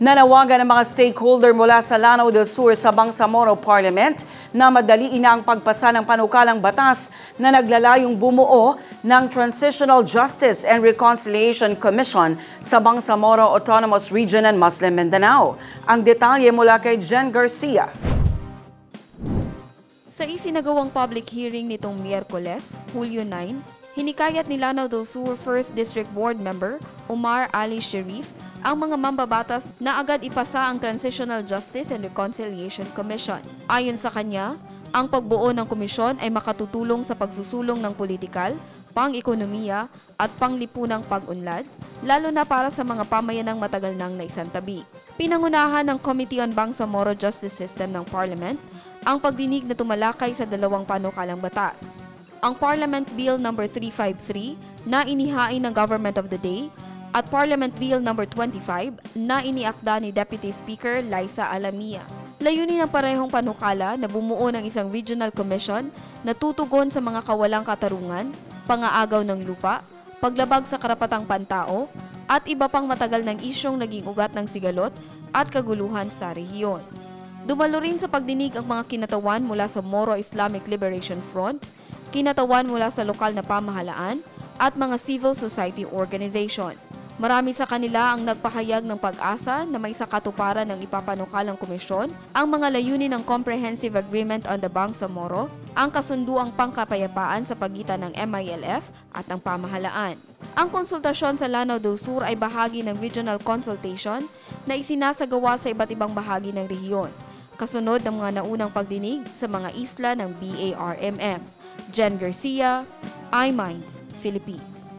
Nanawagan ang mga stakeholder mula sa Lanao del Sur sa Bangsamoro Parliament na madaliin na ang pagpasa ng panukalang batas na naglalayong bumuo ng Transitional Justice and Reconciliation Commission sa Bangsamoro Autonomous Region and Muslim Mindanao. Ang detalye mula kay Jen Garcia. Sa isinagawang public hearing nitong Miyerkules, Hulyo 9, hinikayat ni Lanao del Sur 1st District Board Member Omar Ali Sharif ang mga mambabatas na agad ipasa ang Transitional Justice and Reconciliation Commission. Ayon sa kanya, ang pagbuo ng komisyon ay makatutulong sa pagsusulong ng politikal, pang-ekonomiya at panglipunang pag-unlad, lalo na para sa mga pamayanang matagal nang naisantabi. Pinangunahan ng Committee on Bangsamoro Justice System ng Parliament ang pagdinig na tumalakay sa dalawang panukalang batas. Ang Parliament Bill No. 353 na inihain ng Government of the Day at Parliament Bill No. 25 na iniakda ni Deputy Speaker Liza Alamia. Layunin ng parehong panukala na bumuo ng isang regional commission na tutugon sa mga kawalang katarungan, pangaagaw ng lupa, paglabag sa karapatang pantao, at iba pang matagal ng isyong naging ugat ng sigalot at kaguluhan sa rehiyon. Dumalo rin sa pagdinig ang mga kinatawan mula sa Moro Islamic Liberation Front, kinatawan mula sa lokal na pamahalaan, at mga civil society organization. Marami sa kanila ang nagpahayag ng pag-asa na may sakatuparan ng ipapanukalang komisyon ang mga layunin ng Comprehensive Agreement on the Bangsamoro, ang kasunduang pangkapayapaan sa pagitan ng MILF at ang pamahalaan. Ang konsultasyon sa Lanao del Sur ay bahagi ng regional consultation na isinasagawa sa iba't ibang bahagi ng rehiyon, kasunod ng mga naunang pagdinig sa mga isla ng BARMM. Jen Garcia, iMinds, Philippines.